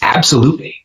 Absolutely.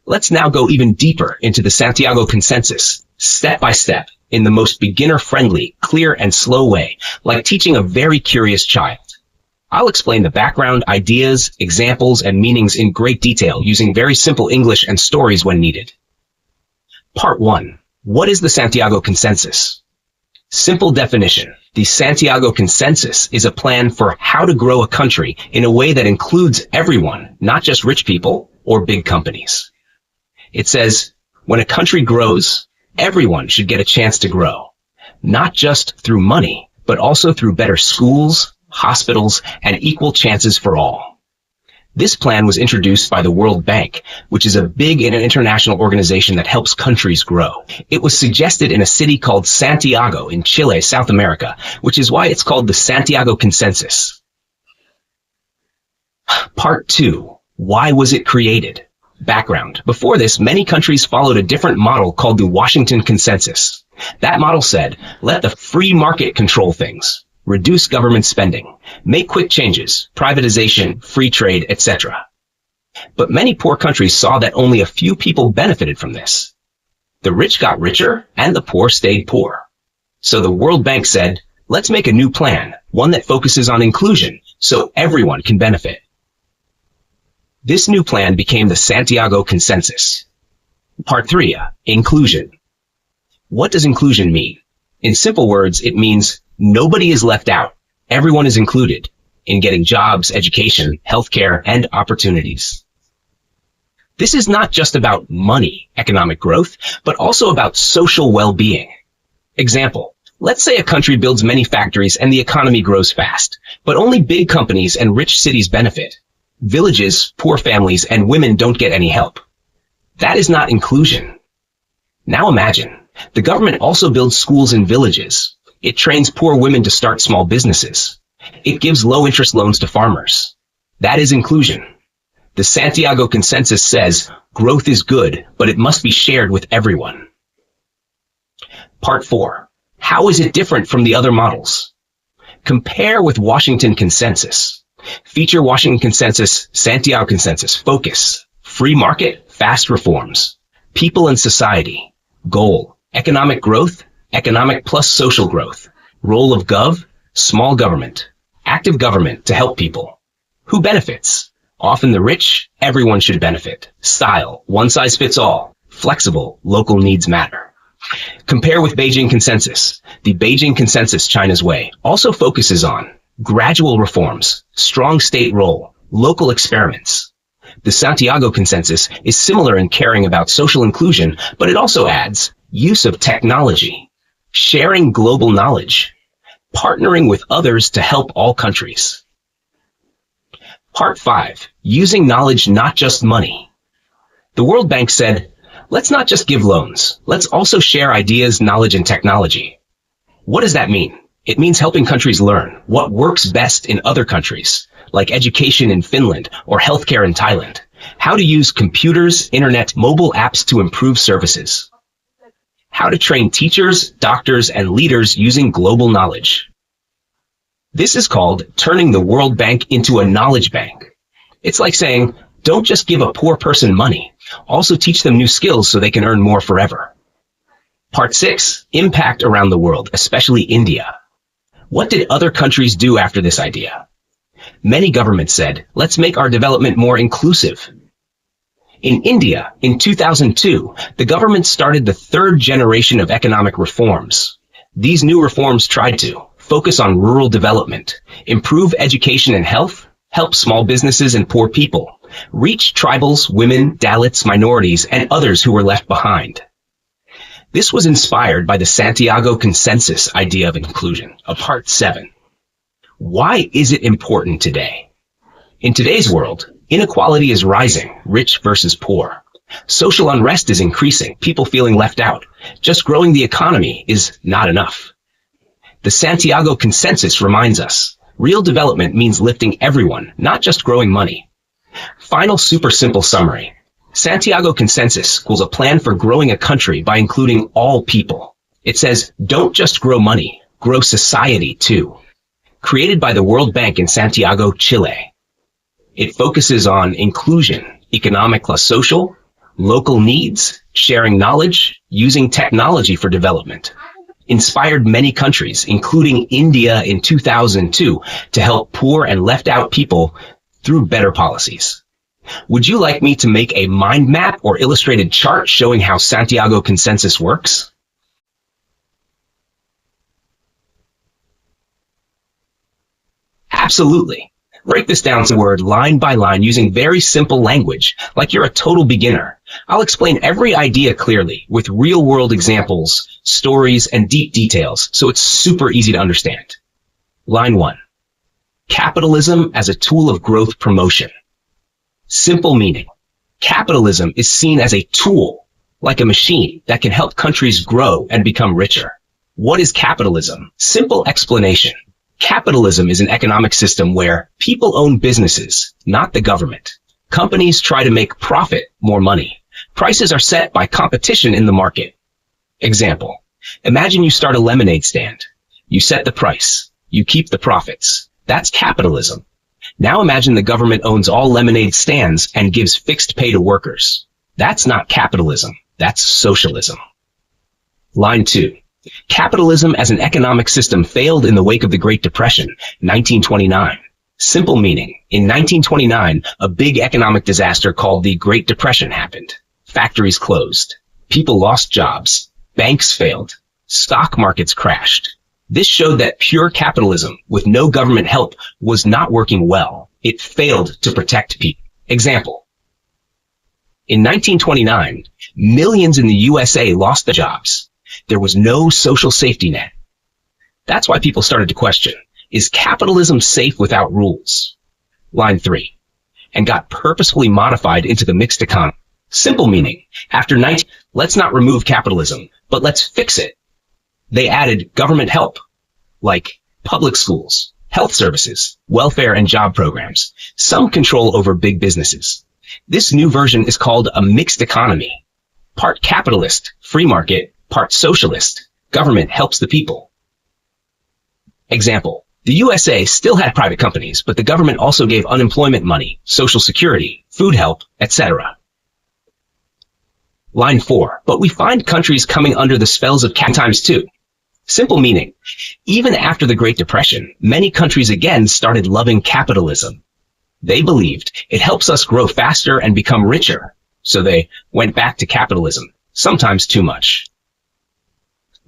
Let's now go even deeper into the Santiago Consensus, step by step, in the most beginner-friendly, clear, and slow way, like teaching a very curious child. I'll explain the background, ideas, examples, and meanings in great detail using very simple English and stories when needed. Part 1. What is the Santiago Consensus? Simple definition. The Santiago Consensus is a plan for how to grow a country in a way that includes everyone, not just rich people or big companies. It says, when a country grows, everyone should get a chance to grow, not just through money, but also through better schools, hospitals, and equal chances for all. This plan was introduced by the World Bank, which is a big and international organization that helps countries grow. It was suggested in a city called Santiago in Chile, South America, which is why it's called the Santiago Consensus. Part 2. Why was it created? Background. Before this, many countries followed a different model called the Washington Consensus. That model said, let the free market control things. Reduce government spending, make quick changes, privatization, free trade, etc. But many poor countries saw that only a few people benefited from this. The rich got richer and the poor stayed poor. So the World Bank said, let's make a new plan, one that focuses on inclusion, so everyone can benefit. This new plan became the Santiago Consensus. Part 3. Inclusion. What does inclusion mean? In simple words, it means nobody is left out. Everyone is included in getting jobs, education, healthcare, and opportunities. This is not just about money, economic growth, but also about social well-being. Example, let's say a country builds many factories and the economy grows fast, but only big companies and rich cities benefit. Villages, poor families, and women don't get any help. That is not inclusion. Now imagine, the government also builds schools in villages. It trains poor women to start small businesses. It gives low-interest loans to farmers. That is inclusion. The Santiago Consensus says, growth is good, but it must be shared with everyone. Part 4. How is it different from the other models? Compare with Washington Consensus. Feature Washington Consensus, Santiago Consensus. Focus. Free market, fast reforms. People and society. Goal. Economic growth. Economic plus social growth. Role of gov. Small government. Active government to help people. Who benefits? Often the rich. Everyone should benefit. Style. One size fits all. Flexible. Local needs matter. Compare with Beijing Consensus. The Beijing Consensus, China's way, also focuses on gradual reforms, strong state role, local experiments. The Santiago Consensus is similar in caring about social inclusion, but it also adds use of technology, sharing global knowledge, partnering with others to help all countries. Part 5. Using knowledge, not just money. The World Bank said, let's not just give loans. Let's also share ideas, knowledge, and technology. What does that mean? It means helping countries learn what works best in other countries, like education in Finland or healthcare in Thailand, how to use computers, internet, mobile apps to improve services, how to train teachers, doctors, and leaders using global knowledge. This is called turning the World Bank into a knowledge bank. It's like saying, don't just give a poor person money, also teach them new skills so they can earn more forever. Part 6. Impact around the world, especially India. What did other countries do after this idea? Many governments said, let's make our development more inclusive. In India, in 2002, the government started the third generation of economic reforms. These new reforms tried to focus on rural development, improve education and health, help small businesses and poor people, reach tribals, women, Dalits, minorities, and others who were left behind. This was inspired by the Santiago Consensus idea of inclusion, of Part 7. Why is it important today? In today's world, inequality is rising, rich versus poor. Social unrest is increasing, people feeling left out. Just growing the economy is not enough. The Santiago Consensus reminds us, real development means lifting everyone, not just growing money. Final super simple summary. Santiago Consensus equals a plan for growing a country by including all people. It says, don't just grow money, grow society too. Created by the World Bank in Santiago, Chile. It focuses on inclusion, economic plus social, local needs, sharing knowledge, using technology for development. Inspired many countries, including India in 2002, to help poor and left out people through better policies. Would you like me to make a mind map or illustrated chart showing how Santiago Consensus works? Absolutely. Break this down to word line by line using very simple language, like you're a total beginner. I'll explain every idea clearly with real-world examples, stories, and deep details, so it's super easy to understand. Line 1. Capitalism as a tool of growth promotion. Simple meaning. Capitalism is seen as a tool, like a machine, that can help countries grow and become richer. What is capitalism? Simple explanation. Capitalism is an economic system where people own businesses, not the government. Companies try to make profit, more money. Prices are set by competition in the market. Example. Imagine you start a lemonade stand. You set the price. You keep the profits. That's capitalism. Now imagine the government owns all lemonade stands and gives fixed pay to workers. That's not capitalism. That's socialism. Line 2. Capitalism as an economic system failed in the wake of the Great Depression, 1929. Simple meaning. In 1929, a big economic disaster called the Great Depression happened. Factories closed. People lost jobs. Banks failed. Stock markets crashed. This showed that pure capitalism, with no government help, was not working well. It failed to protect people. Example. In 1929, millions in the USA lost their jobs. There was no social safety net. That's why people started to question, is capitalism safe without rules? Line 3. And got purposefully modified into the mixed economy. Simple meaning. After 19, let's not remove capitalism, but let's fix it. They added government help, like public schools, health services, welfare and job programs, some control over big businesses. This new version is called a mixed economy. Part capitalist, free market, part socialist. Government helps the people. Example. The USA still had private companies, but the government also gave unemployment money, social security, food help, etc. Line 4. But we find countries coming under the spells of times too. Simple meaning. Even after the Great Depression, many countries again started loving capitalism. They believed it helps us grow faster and become richer. So they went back to capitalism, sometimes too much.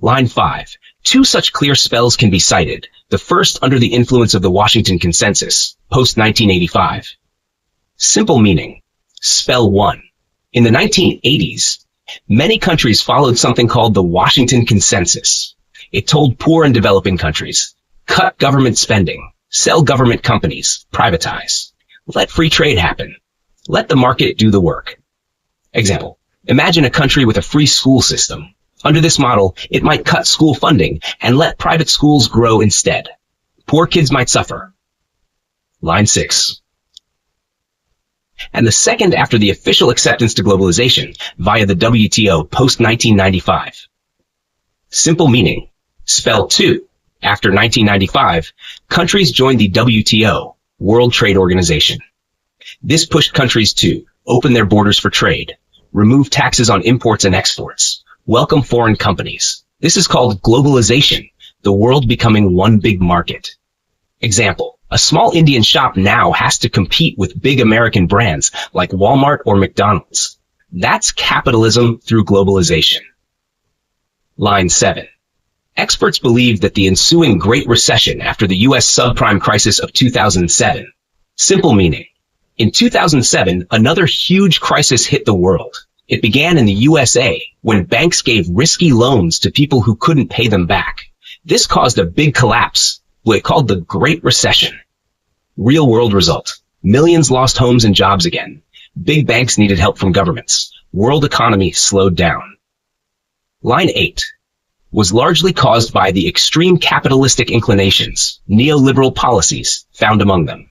Line 5. Two such clear spells can be cited. The first under the influence of the Washington Consensus, post-1985. Simple meaning. Spell 1. In the 1980s, many countries followed something called the Washington Consensus. It told poor and developing countries, cut government spending, sell government companies, privatize. Let free trade happen. Let the market do the work. Example. Imagine a country with a free school system. Under this model, it might cut school funding and let private schools grow instead. Poor kids might suffer. Line 6. And the second after the official acceptance to globalization via the WTO post-1995. Simple meaning. Spell 2. After 1995, countries joined the WTO, World Trade Organization. This pushed countries to open their borders for trade, remove taxes on imports and exports, welcome foreign companies. This is called globalization, the world becoming one big market. Example, a small Indian shop now has to compete with big American brands like Walmart or McDonald's. That's capitalism through globalization. Line 7. Experts believe that the ensuing Great Recession after the U.S. subprime crisis of 2007. Simple meaning. In 2007, another huge crisis hit the world. It began in the USA when banks gave risky loans to people who couldn't pay them back. This caused a big collapse, what it called the Great Recession. Real world result. Millions lost homes and jobs again. Big banks needed help from governments. World economy slowed down. Line 8 was largely caused by the extreme capitalistic inclinations, neoliberal policies found among them.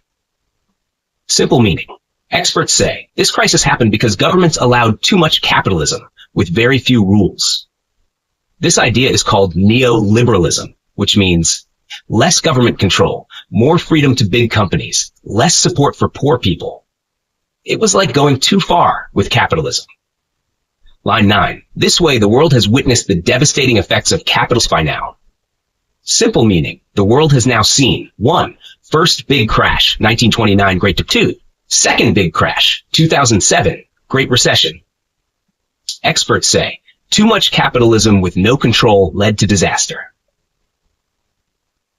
Simple meaning. Experts say this crisis happened because governments allowed too much capitalism with very few rules. This idea is called neoliberalism, which means less government control, more freedom to big companies, less support for poor people. It was like going too far with capitalism. Line 9. This way, the world has witnessed the devastating effects of capitalism by now. Simple meaning, the world has now seen 1. First big crash, 1929 Great Depression. 2. Second big crash, 2007 Great Recession. Experts say, too much capitalism with no control led to disaster.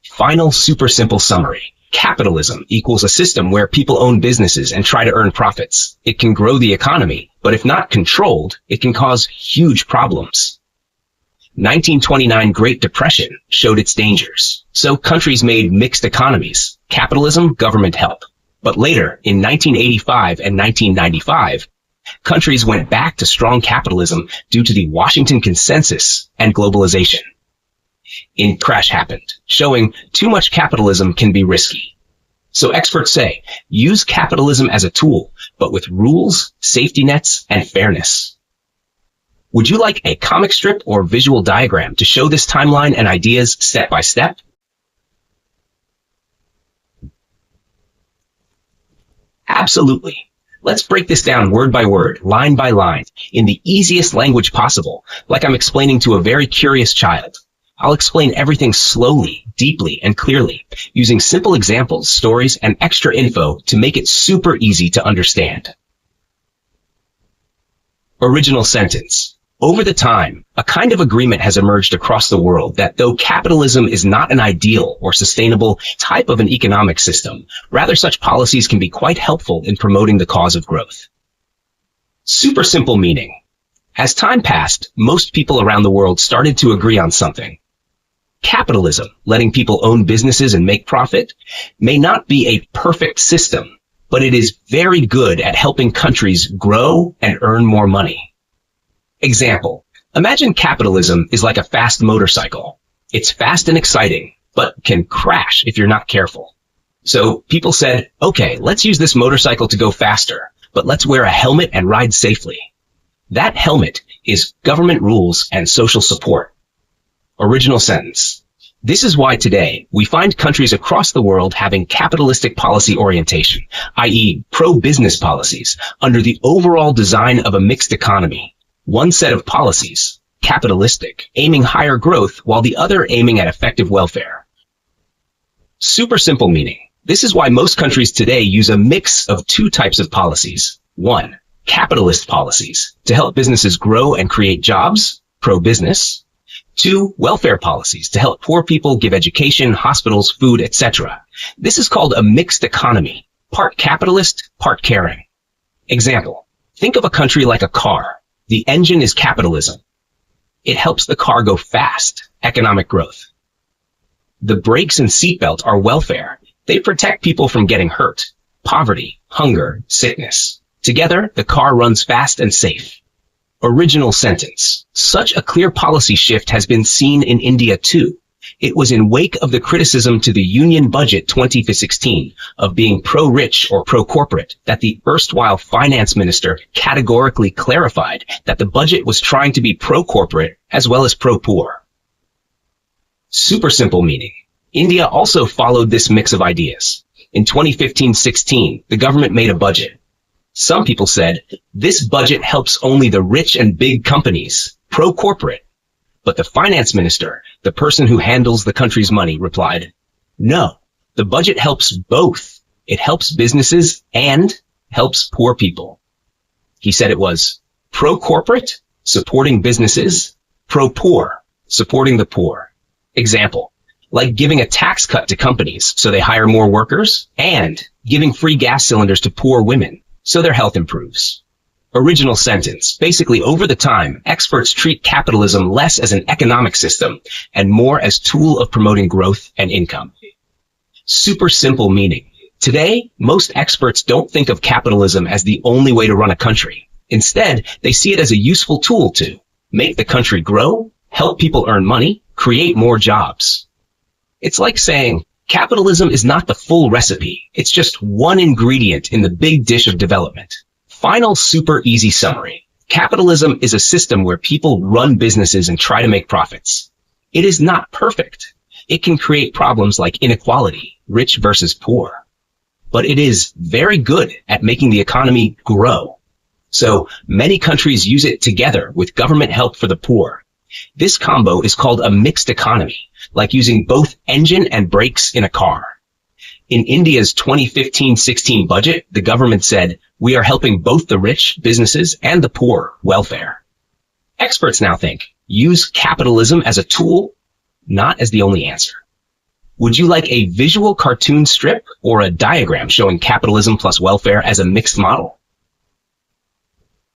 Final super simple summary. Capitalism equals a system where people own businesses and try to earn profits. It can grow the economy, but if not controlled, it can cause huge problems. 1929 Great Depression showed its dangers, so countries made mixed economies, capitalism, government help. But later, in 1985 and 1995, countries went back to strong capitalism due to the Washington Consensus and globalization. A crash happened, showing too much capitalism can be risky. So experts say, use capitalism as a tool, but with rules, safety nets, and fairness. Would you like a comic strip or visual diagram to show this timeline and ideas step by step? Absolutely. Let's break this down word by word, line by line, in the easiest language possible, like I'm explaining to a very curious child. I'll explain everything slowly, deeply, and clearly, using simple examples, stories, and extra info to make it super easy to understand. Original sentence. Over the time, a kind of agreement has emerged across the world that though capitalism is not an ideal or sustainable type of an economic system, rather such policies can be quite helpful in promoting the cause of growth. Super simple meaning. As time passed, most people around the world started to agree on something. Capitalism, letting people own businesses and make profit, may not be a perfect system, but it is very good at helping countries grow and earn more money. Example, imagine capitalism is like a fast motorcycle. It's fast and exciting, but can crash if you're not careful. So people said, okay, let's use this motorcycle to go faster, but let's wear a helmet and ride safely. That helmet is government rules and social support. Original sentence. This is why today we find countries across the world having capitalistic policy orientation, i.e. pro-business policies, under the overall design of a mixed economy. One set of policies, capitalistic, aiming higher growth, while the other aiming at effective welfare. Super simple meaning. This is why most countries today use a mix of two types of policies. 1. Capitalist policies, to help businesses grow and create jobs, pro-business. 2. Welfare policies, to help poor people, give education, hospitals, food, etc. This is called a mixed economy, part capitalist, part caring. Example, think of a country like a car. The engine is capitalism. It helps the car go fast, economic growth. The brakes and seatbelt are welfare. They protect people from getting hurt, poverty, hunger, sickness. Together, the car runs fast and safe. Original sentence. Such a clear policy shift has been seen in India too. It was in wake of the criticism to the Union Budget 2016 of being pro-rich or pro-corporate that the erstwhile finance minister categorically clarified that the budget was trying to be pro-corporate as well as pro-poor. Super simple meaning. India also followed this mix of ideas. In 2015-16, the government made a budget. Some people said, this budget helps only the rich and big companies, pro-corporate. But the finance minister, the person who handles the country's money, replied, no, the budget helps both. It helps businesses and helps poor people. He said it was pro-corporate, supporting businesses, pro-poor, supporting the poor. Example, like giving a tax cut to companies so they hire more workers, and giving free gas cylinders to poor women so their health improves. Original sentence. Basically, over the time, experts treat capitalism less as an economic system and more as tool of promoting growth and income. Super simple meaning. Today, most experts don't think of capitalism as the only way to run a country. Instead, they see it as a useful tool to make the country grow, help people earn money, create more jobs. It's like saying, capitalism is not the full recipe. It's just one ingredient in the big dish of development. Final super easy summary. Capitalism is a system where people run businesses and try to make profits. It is not perfect. It can create problems like inequality, rich versus poor. but it is very good at making the economy grow. So many countries use it together with government help for the poor. This combo is called a mixed economy, like using both engine and brakes in a car. In India's 2015-16 budget, the government said, "We are helping both the rich, businesses, and the poor, welfare." Experts now think, use capitalism as a tool, not as the only answer. Would you like a visual cartoon strip or a diagram showing capitalism plus welfare as a mixed model?